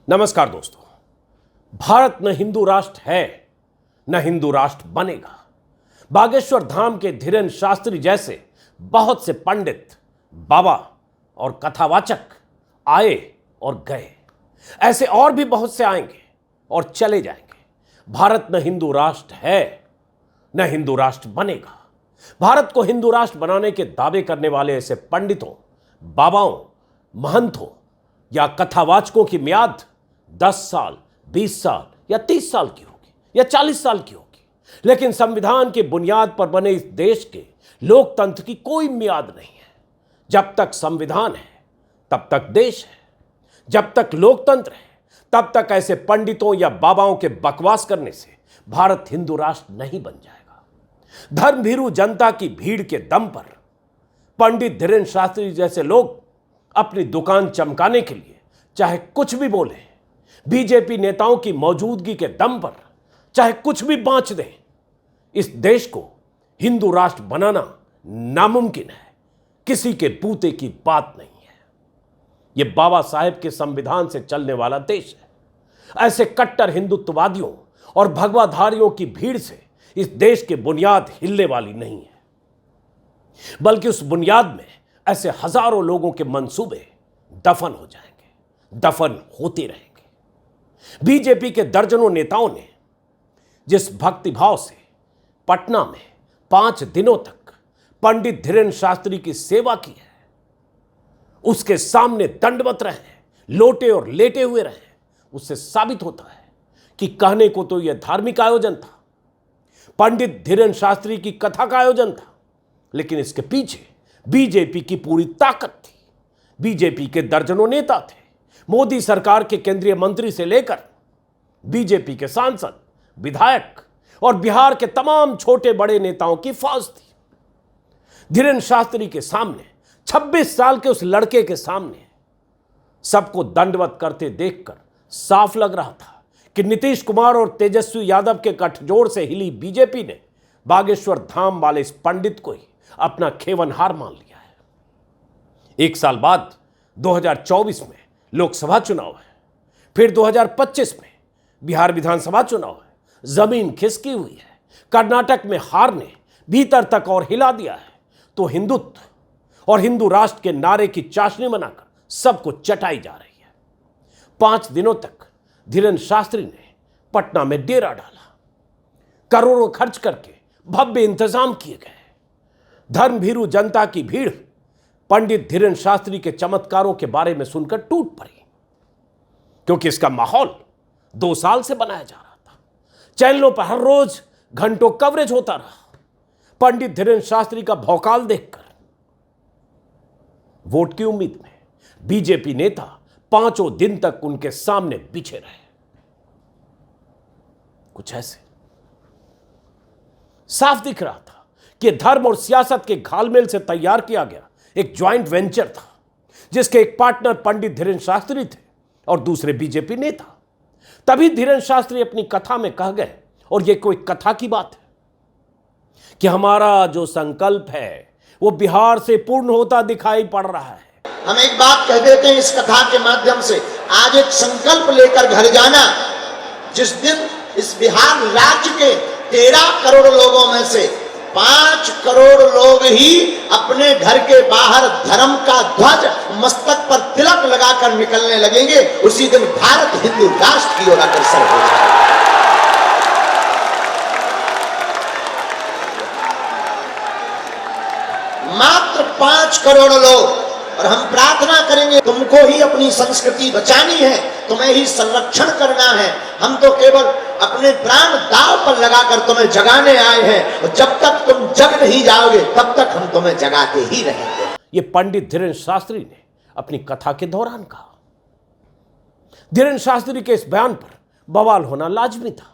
नमस्कार दोस्तों। भारत न हिंदू राष्ट्र है न हिंदू राष्ट्र बनेगा। बागेश्वर धाम के धीरेन शास्त्री जैसे बहुत से पंडित, बाबा और कथावाचक आए और गए। ऐसे और भी बहुत से आएंगे और चले जाएंगे। भारत न हिंदू राष्ट्र है न हिंदू राष्ट्र बनेगा। भारत को हिंदू राष्ट्र बनाने के दावे करने वाले ऐसे पंडितों, बाबाओं, महंतों या कथावाचकों की म्याद 10 साल, 20 साल या 30 साल की होगी या 40 साल की होगी, लेकिन संविधान की बुनियाद पर बने इस देश के लोकतंत्र की कोई म्याद नहीं है। जब तक संविधान है तब तक देश है, जब तक लोकतंत्र है तब तक ऐसे पंडितों या बाबाओं के बकवास करने से भारत हिंदू राष्ट्र नहीं बन जाएगा। धर्मभीरू जनता की भीड़ के दम पर पंडित धीरेन शास्त्री जैसे लोग अपनी दुकान चमकाने के लिए चाहे कुछ भी बोले, बीजेपी नेताओं की मौजूदगी के दम पर चाहे कुछ भी बांच दें, इस देश को हिंदू राष्ट्र बनाना नामुमकिन है। किसी के बूते की बात नहीं है। यह बाबा साहेब के संविधान से चलने वाला देश है। ऐसे कट्टर हिंदुत्ववादियों और भगवाधारियों की भीड़ से इस देश की बुनियाद हिलने वाली नहीं है, बल्कि उस बुनियाद में ऐसे हजारों लोगों के मंसूबे दफन हो जाएंगे, दफन होते रहेंगे। बीजेपी के दर्जनों नेताओं ने जिस भक्तिभाव से पटना में 5 दिनों तक पंडित धीरेन शास्त्री की सेवा की है, उसके सामने दंडवत रहे, लोटे और लेटे हुए रहे, उससे साबित होता है कि कहने को तो यह धार्मिक आयोजन था, पंडित धीरेन शास्त्री की कथा का आयोजन था, लेकिन इसके पीछे बीजेपी की पूरी ताकत थी। बीजेपी के दर्जनों नेता थे। मोदी सरकार के केंद्रीय मंत्री से लेकर बीजेपी के सांसद, विधायक और बिहार के तमाम छोटे बड़े नेताओं की फौज थी। धीरेन शास्त्री के सामने, 26 साल के उस लड़के के सामने सबको दंडवत करते देखकर साफ लग रहा था कि नीतीश कुमार और तेजस्वी यादव के गठजोड़ से हिली बीजेपी ने बागेश्वर धाम वाले इस पंडित को ही अपना खेवनहार मान लिया है। 1 साल बाद 2024 में लोकसभा चुनाव है, फिर 2025 में बिहार विधानसभा चुनाव है। जमीन खिसकी हुई है। कर्नाटक में हार ने भीतर तक और हिला दिया है, तो हिंदुत्व और हिंदू राष्ट्र के नारे की चाशनी बनाकर सबको चटाई जा रही है। 5 दिनों तक धीरेन शास्त्री ने पटना में डेरा डाला। करोड़ों खर्च करके भव्य इंतजाम किए गए। धर्मभीरू जनता की भीड़ पंडित धीरेन शास्त्री के चमत्कारों के बारे में सुनकर टूट पड़ी, क्योंकि इसका माहौल 2 साल से बनाया जा रहा था। चैनलों पर हर रोज घंटों कवरेज होता रहा पंडित धीरेन शास्त्री का भौकाल देखकर। वोट की उम्मीद में बीजेपी नेता 5 दिन तक उनके सामने बिछे रहे। कुछ ऐसे साफ दिख रहा था कि धर्म और सियासत के घालमेल से तैयार किया गया एक ज्वाइंट वेंचर था, जिसके एक पार्टनर पंडित धीरेन शास्त्री थे और दूसरे बीजेपी नेता। तभी धीरेन शास्त्री अपनी कथा में कह गए, और यह कोई कथा की बात है, कि हमारा जो संकल्प है वो बिहार से पूर्ण होता दिखाई पड़ रहा है। हम एक बात कह देते हैं इस कथा के माध्यम से, आज एक संकल्प लेकर घर जाना। जिस दिन इस बिहार राज्य के 13 करोड़ लोगों में से 5 करोड़ लोग ही अपने घर के बाहर धर्म का ध्वज मस्तक पर तिलक लगाकर निकलने लगेंगे, उसी दिन भारत हिंदू राष्ट्र की ओर अग्रसर हो जाएगा। मात्र 5 करोड़ लोग, और हम प्रार्थना करेंगे तुमको ही अपनी संस्कृति बचानी है, तुम्हें ही संरक्षण करना है। हम तो केवल अपने प्राण दांव पर लगाकर तुम्हें जगाने आए हैं, और जब तक तुम जग नहीं जाओगे तब तक हम तुम्हें जगाते ही रहेंगे। ये पंडित धीरेन शास्त्री ने अपनी कथा के दौरान कहा। धीरेन शास्त्री के इस बयान पर बवाल होना लाजमी था।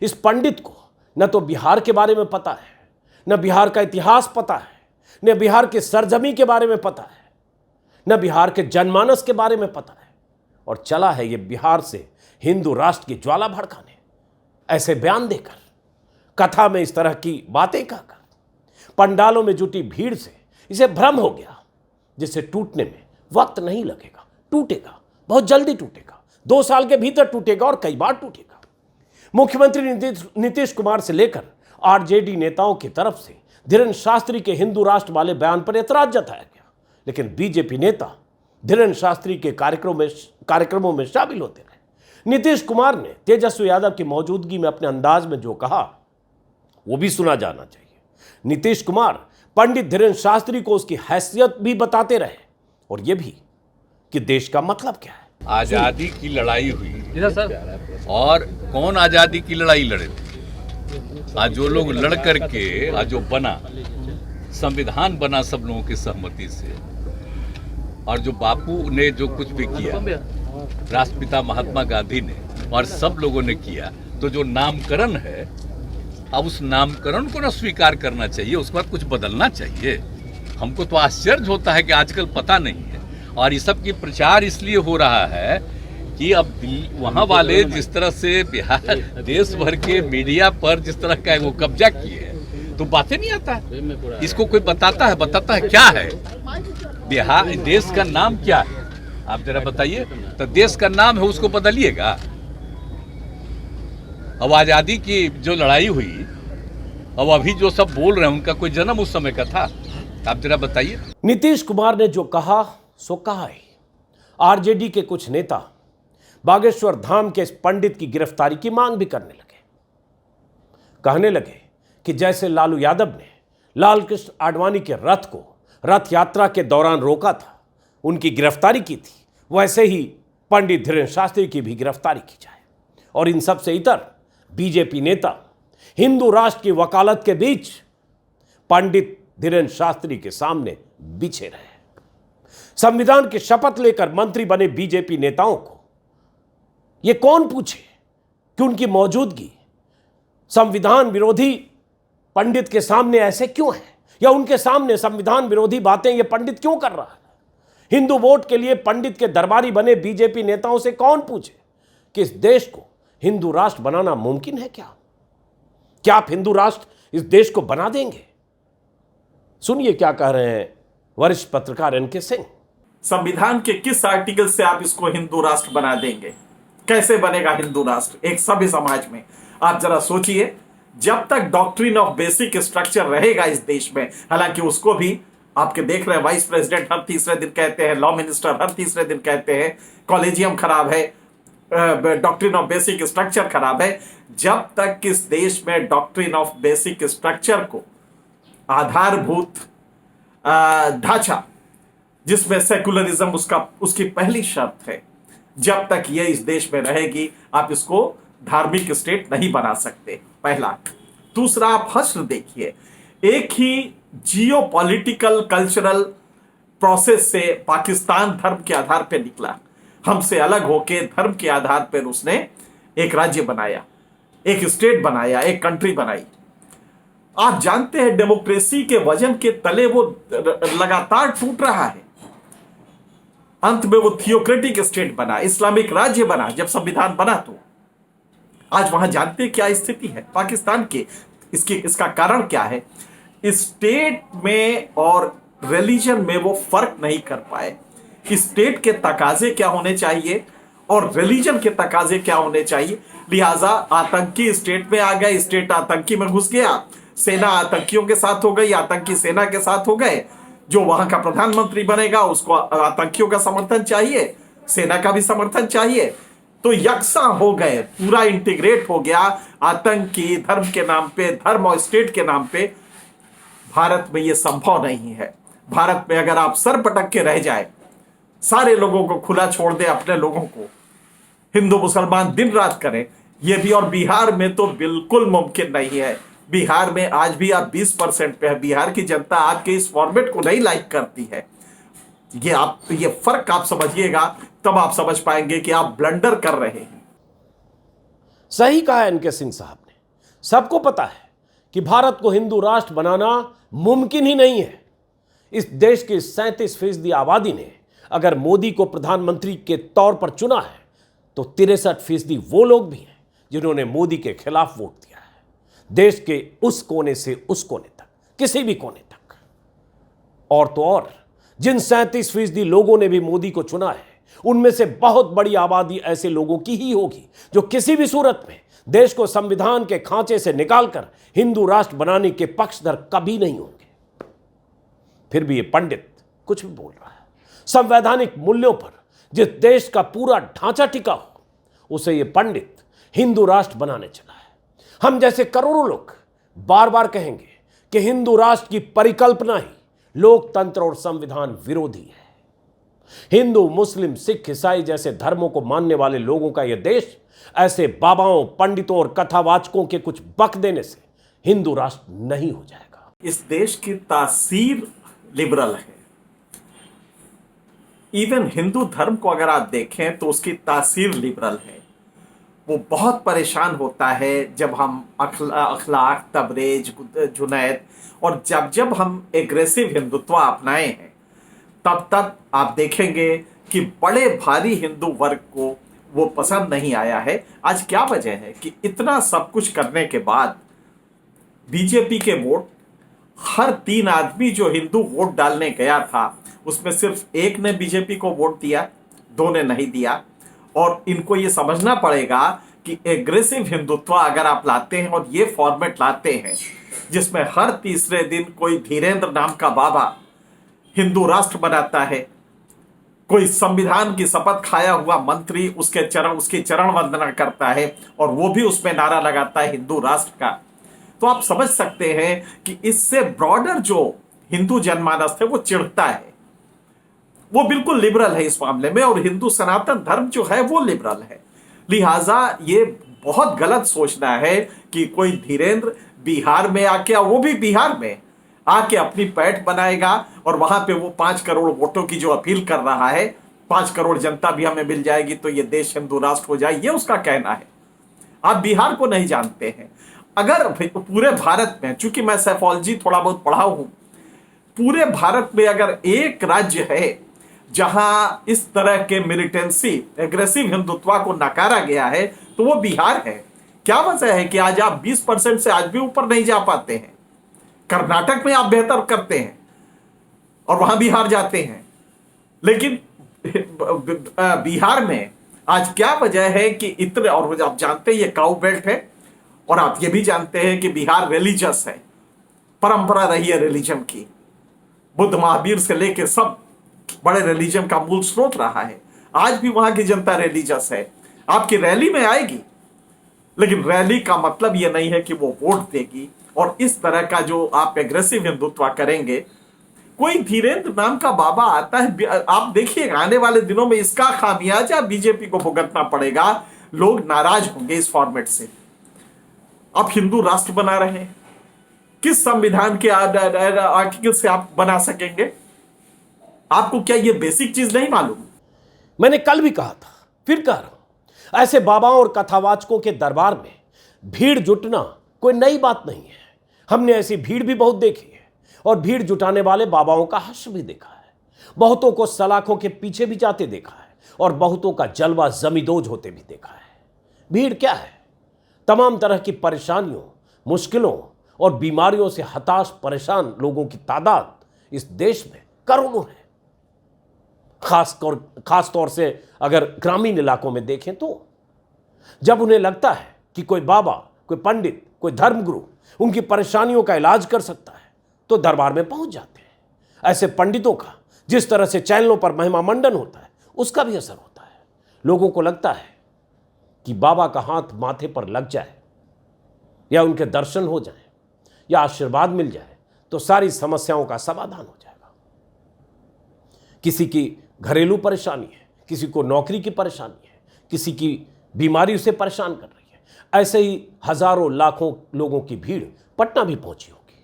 इस पंडित को न तो बिहार के बारे में पता है, न बिहार का इतिहास पता है, न बिहार के सरजमी के बारे में पता है, न बिहार के जनमानस के बारे में पता है, और चला है ये बिहार से हिंदू राष्ट्र की ज्वाला भड़काने। ऐसे बयान देकर, कथा में इस तरह की बातें कहकर पंडालों में जुटी भीड़ से इसे भ्रम हो गया, जिसे टूटने में वक्त नहीं लगेगा। टूटेगा, बहुत जल्दी टूटेगा। 2 साल के भीतर टूटेगा और कई बार टूटेगा। मुख्यमंत्री नीतीश कुमार से लेकर आरजेडी नेताओं की तरफ से धीरेन्द्र शास्त्री के हिंदू राष्ट्र वाले बयान पर ऐतराज जताया गया, लेकिन बीजेपी नेता धीरेन्द्र शास्त्री के कार्यक्रमों में शामिल होते रहे। नीतीश कुमार ने तेजस्वी यादव की मौजूदगी में अपने अंदाज में जो कहा वो भी सुना जाना चाहिए। नीतीश कुमार पंडित धीरेन्द्र शास्त्री को उसकी हैसियत भी बताते रहे और यह भी कि देश का मतलब क्या है। आजादी की लड़ाई हुई और कौन आजादी की लड़ाई लड़े थे? आज जो लोग लड़ करके आज जो बना संविधान बना सब लोगों की सहमति से, और जो बापू ने जो कुछ भी किया, राष्ट्रपिता महात्मा गांधी ने और सब लोगों ने किया, तो जो नामकरण है अब उस नामकरण को ना स्वीकार करना चाहिए, उसके बाद कुछ बदलना चाहिए। हमको तो आश्चर्य होता है कि आजकल पता नहीं है, और ये सब की प्रचार इसलिए हो रहा है कि अब वहाँ वाले जिस तरह से बिहार देश भर के मीडिया पर जिस तरह का वो कब्जा किए हैं, तो बातें नहीं आता है। इसको कोई बताता है क्या है बिहार, देश का नाम क्या है आप जरा बताइए। तो देश का नाम है उसको बदलिएगा। अब आजादी की जो लड़ाई हुई, अब अभी जो सब बोल रहे हैं उनका कोई जन्म उस समय का था? आप जरा बताइए। नीतीश कुमार ने जो कहा सो कहा ही। आरजेडी के कुछ नेता बागेश्वर धाम के इस पंडित की गिरफ्तारी की मांग भी करने लगे। कहने लगे कि जैसे लालू यादव ने लाल कृष्ण आडवाणी के रथ को रथ यात्रा के दौरान रोका था, उनकी गिरफ्तारी की थी, वैसे ही पंडित धीरेन्द्र शास्त्री की भी गिरफ्तारी की जाए। और इन सबसे इतर बीजेपी नेता हिंदू राष्ट्र की वकालत के बीच पंडित धीरेन्द्र शास्त्री के सामने बिछे रहे। संविधान की शपथ लेकर मंत्री बने बीजेपी नेताओं को यह कौन पूछे कि उनकी मौजूदगी संविधान विरोधी पंडित के सामने ऐसे क्यों है, या उनके सामने संविधान विरोधी बातें यह पंडित क्यों कर रहा है। हिंदू वोट के लिए पंडित के दरबारी बने बीजेपी नेताओं से कौन पूछे कि इस देश को हिंदू राष्ट्र बनाना मुमकिन है क्या आप हिंदू राष्ट्र इस देश को बना देंगे? सुनिए क्या कह रहे हैं वरिष्ठ पत्रकार एनके सिंह। संविधान के किस आर्टिकल से आप इसको हिंदू राष्ट्र बना देंगे? कैसे बनेगा हिंदू राष्ट्र एक सभ्य समाज में? आप जरा सोचिए। जब तक डॉक्ट्रिन ऑफ बेसिक स्ट्रक्चर रहेगा इस देश में, हालांकि उसको भी आपके देख रहे हैं, वाइस प्रेसिडेंट हर तीसरे दिन कहते हैं, लॉ मिनिस्टर हर तीसरे दिन कहते हैं कॉलेजियम खराब है, डॉक्ट्रिन ऑफ बेसिक स्ट्रक्चर खराब है। जब तक इस देश में डॉक्ट्रिन ऑफ बेसिक स्ट्रक्चर को आधारभूत ढांचा जिसमें सेकुलरिज्म उसकी पहली शर्त है, जब तक ये इस देश में रहेगी आप इसको धार्मिक स्टेट नहीं बना सकते, पहला। दूसरा, आप हश्र देखिए, एक ही जियो पॉलिटिकल कल्चरल प्रोसेस से पाकिस्तान धर्म के आधार पर निकला। हमसे अलग होकर धर्म के आधार पर उसने एक राज्य बनाया, एक स्टेट बनाया, एक कंट्री बनाई। आप जानते हैं डेमोक्रेसी के वजन के तले वो लगातार टूट रहा है। अंत में वो थियोक्रेटिक स्टेट बना, इस्लामिक राज्य बना जब संविधान बना। तो आज वहां जानते हैं क्या स्थिति है पाकिस्तान की? इसका कारण क्या है? स्टेट में और रिलीजन में वो फर्क नहीं कर पाए। स्टेट के तकाजे क्या होने चाहिए और रिलीजन के तकाजे क्या होने चाहिए, लिहाजा आतंकी स्टेट में आ गए, स्टेट आतंकी में घुस गया, सेना आतंकियों के साथ हो गई, आतंकी सेना के साथ हो गए। जो वहां का प्रधानमंत्री बनेगा उसको आतंकियों का समर्थन चाहिए, सेना का भी समर्थन चाहिए, तो यकसा हो गए, पूरा इंटीग्रेट हो गया आतंकी धर्म के नाम पे, धर्म और स्टेट के नाम पे। भारत में यह संभव नहीं है। भारत में अगर आप सर पटक के रह जाए, सारे लोगों को खुला छोड़ दे, अपने लोगों को हिंदू मुसलमान दिन रात करें, यह भी, और बिहार में तो बिल्कुल मुमकिन नहीं है। बिहार में आज भी आप 20% पे है। बिहार की जनता आपके इस फॉर्मेट को नहीं लाइक करती है। ये फर्क आप समझिएगा, तब आप समझ पाएंगे कि आप ब्लंडर कर रहे हैं। सही कहा एनके सिंह साहब ने। सबको पता है कि भारत को हिंदू राष्ट्र बनाना मुमकिन ही नहीं है। इस देश की 37% आबादी ने अगर मोदी को प्रधानमंत्री के तौर पर चुना है, तो 63% वो लोग भी हैं जिन्होंने मोदी के खिलाफ वोट दिया है। देश के उस कोने से उस कोने तक, किसी भी कोने तक। और तो और जिन 37% लोगों ने भी मोदी को चुना है, उनमें से बहुत बड़ी आबादी ऐसे लोगों की ही होगी जो किसी भी सूरत में देश को संविधान के खांचे से निकालकर हिंदू राष्ट्र बनाने के पक्षधर कभी नहीं होंगे। फिर भी ये पंडित कुछ भी बोल रहा है। संवैधानिक मूल्यों पर जिस देश का पूरा ढांचा टिका हो, उसे ये पंडित हिंदू राष्ट्र बनाने चला है। हम जैसे करोड़ों लोग बार बार कहेंगे कि हिंदू राष्ट्र की परिकल्पना ही लोकतंत्र और संविधान विरोधी है। हिंदू, मुस्लिम, सिख, ईसाई जैसे धर्मों को मानने वाले लोगों का यह देश ऐसे बाबाओं, पंडितों और कथावाचकों के कुछ बक देने से हिंदू राष्ट्र नहीं हो जाएगा। इस देश की तासीर लिबरल है। इवन हिंदू धर्म को अगर आप देखें तो उसकी तासीर लिबरल है। वो बहुत परेशान होता है जब हम अखलाक, तबरेज, जुनैद और जब हम एग्रेसिव हिंदुत्व अपनाए हैं, तब आप देखेंगे कि बड़े भारी हिंदू वर्ग को वो पसंद नहीं आया है। आज क्या वजह है कि इतना सब कुछ करने के बाद बीजेपी के वोट, हर 3 आदमी जो हिंदू वोट डालने गया था उसमें सिर्फ एक ने बीजेपी को वोट दिया, 2 ने नहीं दिया। और इनको ये समझना पड़ेगा कि एग्रेसिव हिंदुत्व अगर आप लाते हैं और ये फॉर्मेट लाते हैं जिसमें हर तीसरे दिन कोई धीरेन्द्र नाम का बाबा हिंदू राष्ट्र बनाता है, कोई संविधान की शपथ खाया हुआ मंत्री उसकी चरण वंदना करता है और वो भी उसमें नारा लगाता है हिंदू राष्ट्र का, तो आप समझ सकते हैं कि इससे ब्रॉडर जो हिंदू जनमानस है वो चिढ़ता है। वो बिल्कुल लिबरल है इस मामले में और हिंदू सनातन धर्म जो है वो लिबरल है। लिहाजा ये बहुत गलत सोचना है कि कोई धीरेन्द्र बिहार में आके, वो भी बिहार में आके अपनी पैठ बनाएगा और वहां पे वो 5 करोड़ वोटों की जो अपील कर रहा है, 5 करोड़ जनता भी हमें मिल जाएगी तो ये देश हिंदू राष्ट्र हो जाए, ये उसका कहना है। आप बिहार को नहीं जानते हैं। अगर पूरे भारत में, चूंकि मैं साइकोलॉजी थोड़ा बहुत पढ़ा हूं, पूरे भारत में अगर एक राज्य है जहां इस तरह के मिलिटेंसी, एग्रेसिव हिंदुत्व को नकारा गया है तो वो बिहार है। क्या वजह है कि आज आप 20% से आज भी ऊपर नहीं जा पाते हैं? कर्नाटक में आप बेहतर करते हैं और वहां बिहार जाते हैं, लेकिन बिहार में आज क्या वजह है कि इतने, और आप जानते हैं ये काउ बेल्ट है और आप ये भी जानते हैं कि बिहार रिलीजियस है, परंपरा रही है रिलीजन की, बुद्ध महावीर से लेकर सब बड़े रिलीजन का मूल स्रोत रहा है। आज भी वहां की जनता रिलीजियस है। आपकी रैली में आएगी, लेकिन रैली का मतलब यह नहीं है कि वो वोट देगी। और इस तरह का जो आप एग्रेसिव हिंदुत्व करेंगे, कोई धीरेन्द्र नाम का बाबा आता है, आप देखिए आने वाले दिनों में इसका खामियाजा बीजेपी को भुगतना पड़ेगा। लोग नाराज होंगे इस फॉर्मेट से। आप हिंदू राष्ट्र बना रहे हैं, किस संविधान के आर्टिकल से आप बना सकेंगे? आपको क्या ये बेसिक चीज नहीं मालूम? मैंने कल भी कहा था, फिर कह रहा हूं, ऐसे बाबाओं और कथावाचकों के दरबार में भीड़ जुटना कोई नई बात नहीं है। हमने ऐसी भीड़ भी बहुत देखी है और भीड़ जुटाने वाले बाबाओं का हश्र भी देखा है। बहुतों को सलाखों के पीछे भी जाते देखा है और बहुतों का जलवा जमीदोज होते भी देखा है। भीड़ क्या है? तमाम तरह की परेशानियों, मुश्किलों और बीमारियों से हताश परेशान लोगों की तादाद इस देश में करोड़ों है। खास तौर से अगर ग्रामीण इलाकों में देखें तो जब उन्हें लगता है कि कोई बाबा, कोई पंडित, कोई धर्मगुरु उनकी परेशानियों का इलाज कर सकता है तो दरबार में पहुंच जाते हैं। ऐसे पंडितों का जिस तरह से चैनलों पर महिमा मंडन होता है उसका भी असर होता है। लोगों को लगता है कि बाबा का हाथ माथे पर लग जाए या उनके दर्शन हो जाए या आशीर्वाद मिल जाए तो सारी समस्याओं का समाधान हो जाएगा। किसी की घरेलू परेशानी है, किसी को नौकरी की परेशानी है, किसी की बीमारी से परेशान कर रही है, ऐसे ही हजारों लाखों लोगों की भीड़ पटना भी पहुंची होगी,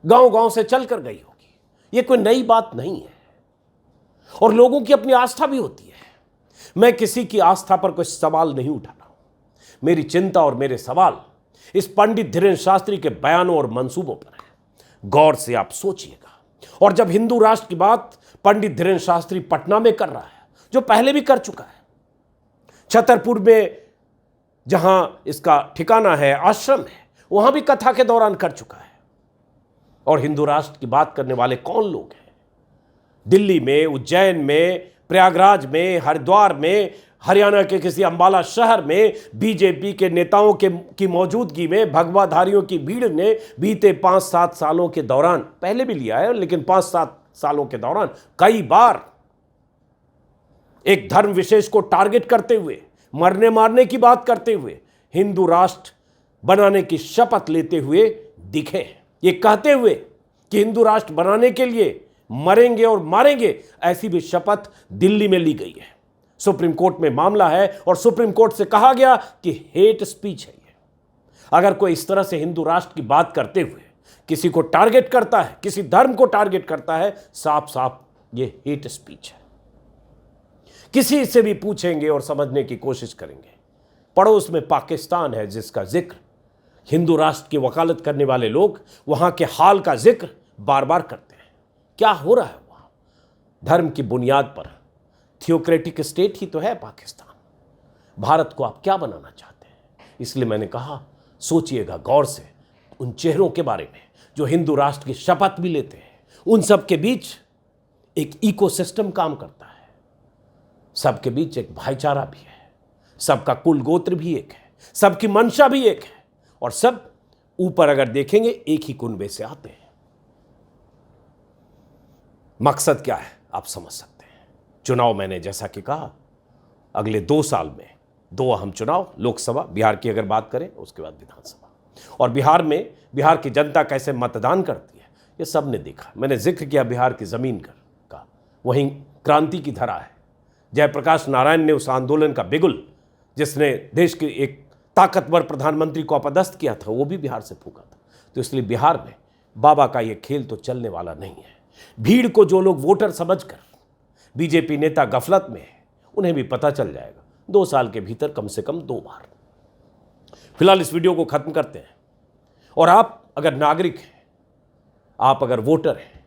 गांव गांव से चलकर गई होगी। यह कोई नई बात नहीं है और लोगों की अपनी आस्था भी होती है। मैं किसी की आस्था पर कोई सवाल नहीं उठा रहा हूं। मेरी चिंता और मेरे सवाल इस पंडित धीरेन्द्र शास्त्री के बयानों और मंसूबों पर है। गौर से आप सोचिएगा। और जब हिंदू राष्ट्र की बात पंडित धीरेन्द्र शास्त्री पटना में कर रहा है, जो पहले भी कर चुका है, छतरपुर में जहां इसका ठिकाना है, आश्रम है, वहां भी कथा के दौरान कर चुका है। और हिंदू राष्ट्र की बात करने वाले कौन लोग हैं? दिल्ली में, उज्जैन में, प्रयागराज में, हरिद्वार में, हरियाणा के किसी अंबाला शहर में बीजेपी के नेताओं की मौजूदगी में भगवाधारियों की भीड़ ने बीते 5-7 सालों के दौरान, पहले भी लिया है लेकिन 5-7 सालों के दौरान कई बार एक धर्म विशेष को टारगेट करते हुए, मरने मारने की बात करते हुए हिंदू राष्ट्र बनाने की शपथ लेते हुए दिखे। ये कहते हुए कि हिंदू राष्ट्र बनाने के लिए मरेंगे और मारेंगे, ऐसी भी शपथ दिल्ली में ली गई है। सुप्रीम कोर्ट में मामला है और सुप्रीम कोर्ट से कहा गया कि हेट स्पीच है ये। अगर कोई इस तरह से हिंदू राष्ट्र की बात करते हुए किसी को टारगेट करता है, किसी धर्म को टारगेट करता है, साफ साफ ये हेट स्पीच है। किसी से भी पूछेंगे और समझने की कोशिश करेंगे। पड़ोस में पाकिस्तान है जिसका जिक्र हिंदू राष्ट्र की वकालत करने वाले लोग वहां के हाल का जिक्र बार बार करते हैं। क्या हो रहा है वहां? धर्म की बुनियाद पर थियोक्रेटिक स्टेट ही तो है पाकिस्तान। भारत को आप क्या बनाना चाहते हैं? इसलिए मैंने कहा सोचिएगा गौर से उन चेहरों के बारे में जो हिंदू राष्ट्र की शपथ भी लेते हैं। उन सब के बीच एक इकोसिस्टम काम करता है, सबके बीच एक भाईचारा भी है, सबका कुल गोत्र भी एक है, सबकी मंशा भी एक है और सब ऊपर अगर देखेंगे एक ही कुनबे से आते हैं। मकसद क्या है आप समझ सकते हैं। चुनाव मैंने जैसा कि कहा अगले 2 साल में 2 अहम चुनाव, लोकसभा, बिहार की अगर बात करें उसके बाद विधानसभा। और बिहार में बिहार की जनता कैसे मतदान करती है ये सब ने देखा। मैंने जिक्र किया बिहार की जमीन का, वहीं क्रांति की धरा है। जयप्रकाश नारायण ने उस आंदोलन का बिगुल जिसने देश के एक ताकतवर प्रधानमंत्री को अपदस्थ किया था वो भी बिहार से फूका था। तो इसलिए बिहार में बाबा का ये खेल तो चलने वाला नहीं है। भीड़ को जो लोग वोटर समझकर बीजेपी नेता गफलत में है उन्हें भी पता चल जाएगा 2 साल के भीतर कम से कम 2 बार। फिलहाल इस वीडियो को खत्म करते हैं। और आप अगर नागरिक हैं, आप अगर वोटर हैं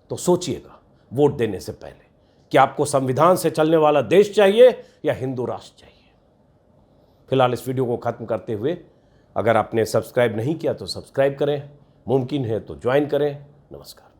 तो सोचिएगा वोट देने से पहले कि आपको संविधान से चलने वाला देश चाहिए या हिंदू राष्ट्र चाहिए। फिलहाल इस वीडियो को खत्म करते हुए अगर आपने सब्सक्राइब नहीं किया तो सब्सक्राइब करें, मुमकिन है तो ज्वाइन करें। नमस्कार।